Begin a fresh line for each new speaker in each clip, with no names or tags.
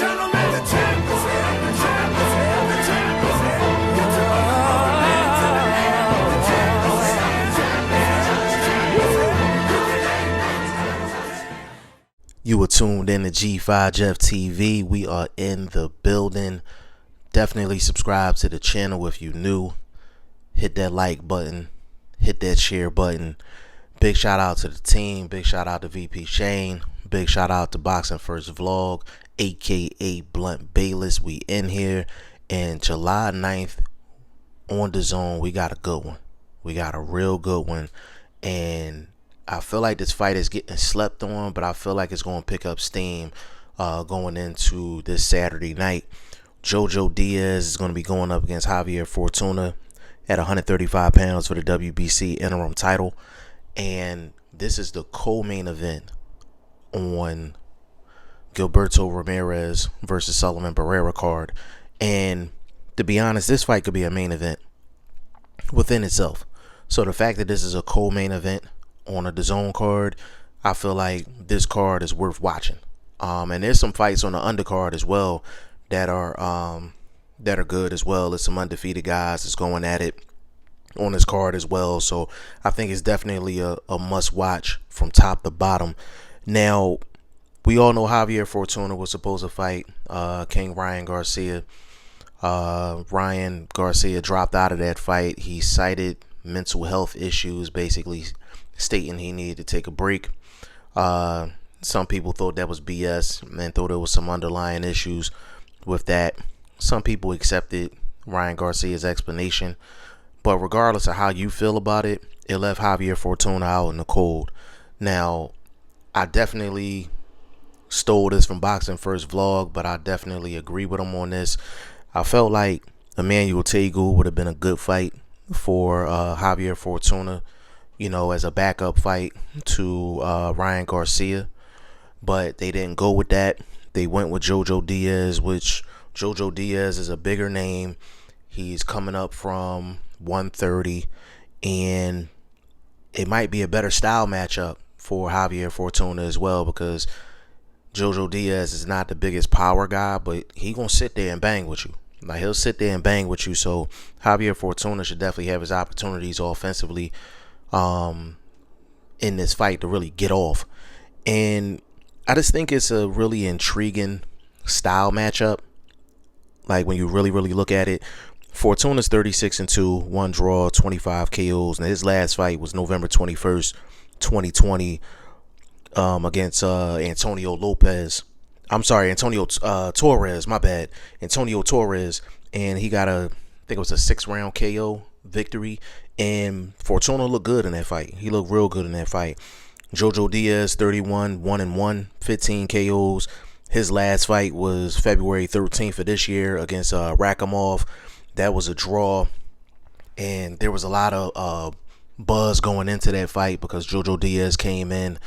gentlemen, the champ is here, the champ is here, the champ is here.
You are tuned in to G5 Jeff TV. We are in the building. Definitely subscribe to the channel if you're new. Hit that like button. Hit that share button. Big shout out to the team. Big shout out to VP Shane. Big shout out to BoxingFirst Vlog, aka Blunt Bayless. We in here. And July 9th on DAZN, we got a good one. We got a real good one. And I feel like this fight is getting slept on, but I feel like it's going to pick up steam going into this Saturday night. JoJo Diaz is going to be going up against Javier Fortuna at 135 pounds for the WBC interim title. And this is the co-main event on Gilberto Ramirez versus Sullivan Barrera card. And to be honest, this fight could be a main event within itself. So the fact that this is a co-main event on a DAZN card, I feel like this card is worth watching. And there's some fights on the undercard as well that are good as well. There's some undefeated guys that's going at it on this card as well. So I think it's definitely a must watch from top to bottom. Now, we all know Javier Fortuna was supposed to fight King Ryan Garcia. Ryan Garcia dropped out of that fight. He cited mental health issues, basically stating he needed to take a break. Some people thought that was BS and thought there was some underlying issues with that. Some people accepted Ryan Garcia's explanation, but regardless of how you feel about it, it left Javier Fortuna out in the cold. Now, I definitely stole this from BoxingFirst Vlog, but I definitely agree with him on this. I felt like Emmanuel Tegu would have been a good fight for Javier Fortuna, you know, as a backup fight to Ryan Garcia, but they didn't go with that. They went with JoJo Diaz, which JoJo Diaz is a bigger name. He's coming up from 130, and it might be a better style matchup for Javier Fortuna as well, because JoJo Diaz is not the biggest power guy, but he gonna sit there and bang with you. Like, he'll sit there and bang with you. So Javier Fortuna should definitely have his opportunities offensively in this fight to really get off. And I just think it's a really intriguing style matchup. Like, when you really look at it, Fortuna's 36-2, 1 draw, 25 KOs, and his last fight was November 21st, 2020, against Antonio Torres, my bad. Antonio Torres, and he got I think it was a 6-round KO victory, and Fortuna looked good in that fight. He looked real good in that fight. JoJo Diaz, 31, 1-1, 15 KOs. His last fight was February 13th of this year against Rakhimov. That was a draw, and there was a lot of buzz going into that fight because JoJo Diaz came in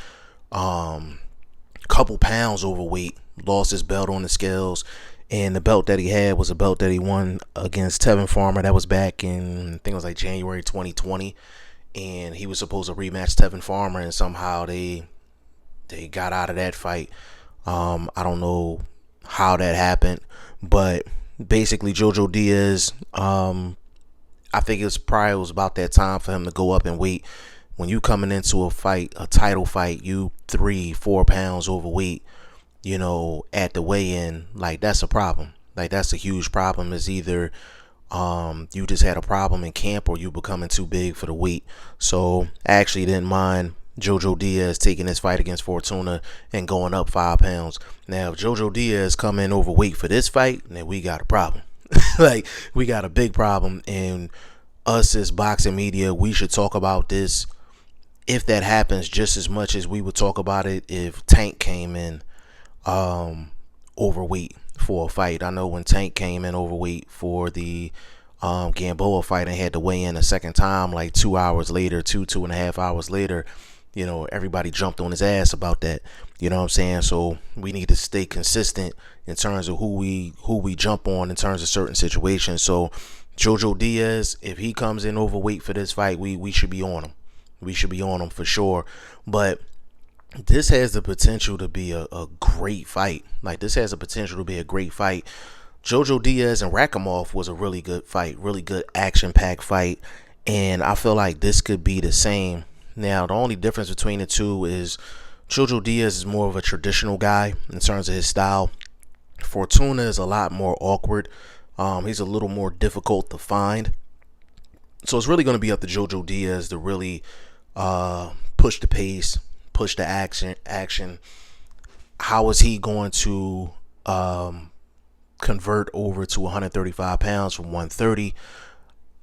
couple pounds overweight, lost his belt on the scales, and the belt that he had was a belt that he won against Tevin Farmer. That was back in, I think it was like January 2020, and he was supposed to rematch Tevin Farmer, and somehow they got out of that fight. I don't know how that happened, but basically JoJo Diaz, I think it was about that time for him to go up in weight. When you coming into a fight, a title fight, you 3-4 pounds overweight, you know, at the weigh-in, like, that's a problem. Like, that's a huge problem. It's either you just had a problem in camp or you becoming too big for the weight. So I actually didn't mind JoJo Diaz taking this fight against Fortuna and going up 5 pounds. Now, if JoJo Diaz come in overweight for this fight, then we got a problem. Like, we got a big problem, and us as boxing media, we should talk about this, if that happens, just as much as we would talk about it if Tank came in overweight for a fight. I know when Tank came in overweight for the Gamboa fight and had to weigh in a second time, like 2 hours later, 2.5 hours later, you know, everybody jumped on his ass about that. You know what I'm saying? So we need to stay consistent in terms of who we jump on in terms of certain situations. So JoJo Diaz, if he comes in overweight for this fight, we should be on him. We should be on him for sure. But this has the potential to be a great fight. Like, this has the potential to be a great fight. JoJo Diaz and Rakhimov was a really good fight, really good action-packed fight, and I feel like this could be the same. Now, the only difference between the two is JoJo Diaz is more of a traditional guy in terms of his style. Fortuna is a lot more awkward. He's a little more difficult to find. So it's really going to be up to JoJo Diaz to really push the pace, push the action. How is he going to convert over to 135 pounds from 130?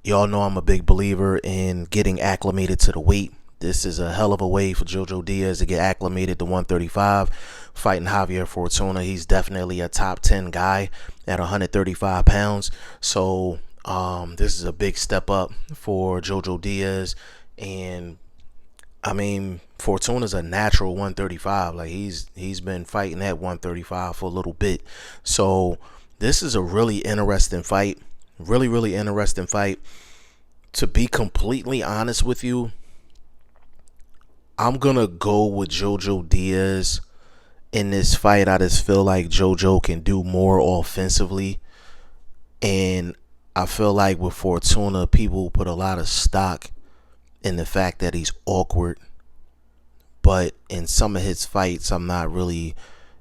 Y'all know I'm a big believer in getting acclimated to the weight. This is a hell of a way for JoJo Diaz to get acclimated to 135. Fighting Javier Fortuna, he's definitely a top 10 guy at 135 pounds. So this is a big step up for JoJo Diaz. And I mean, Fortuna's a natural 135. Like, he's been fighting at 135 for a little bit. So this is a really interesting fight. Really interesting fight. To be completely honest with you, I'm gonna go with JoJo Diaz in this fight. I just feel like JoJo can do more offensively, and I feel like with Fortuna, people put a lot of stock in the fact that he's awkward, but in some of his fights, I'm not really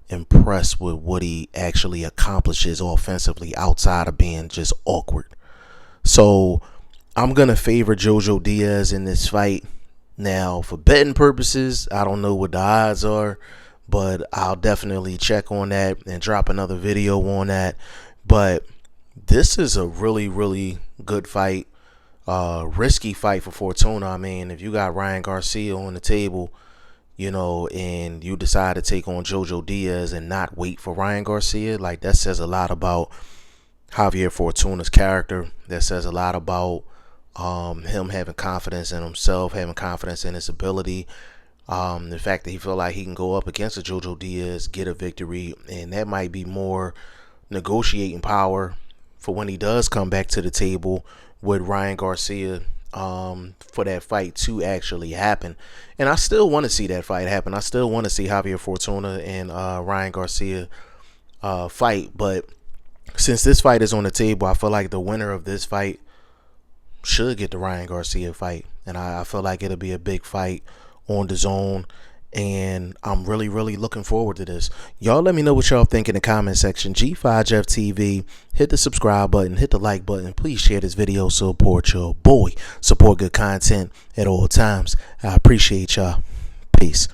impressed with what he actually accomplishes offensively outside of being just awkward. So I'm gonna favor JoJo Diaz in this fight. Now, for betting purposes, I don't know what the odds are, but I'll definitely check on that and drop another video on that. But this is a really good fight, risky fight for Fortuna. I mean, if you got Ryan Garcia on the table, you know, and you decide to take on JoJo Diaz and not wait for Ryan Garcia, like, that says a lot about Javier Fortuna's character. That says a lot about him having confidence in himself, having confidence in his ability. The fact that he feel like he can go up against a JoJo Diaz, get a victory, and that might be more negotiating power for when he does come back to the table with Ryan Garcia, for that fight to actually happen. And I still want to see that fight happen. I still want to see Javier Fortuna and Ryan Garcia fight. But since this fight is on the table, I feel like the winner of this fight should get the Ryan Garcia fight, and I feel like it'll be a big fight on DAZN, and I'm really looking forward to this. Y'all let me know what y'all think in the comment section. G5Jeff TV, hit the subscribe button, hit the like button. Please share this video, support your boy, support good content at all times. I appreciate y'all. Peace.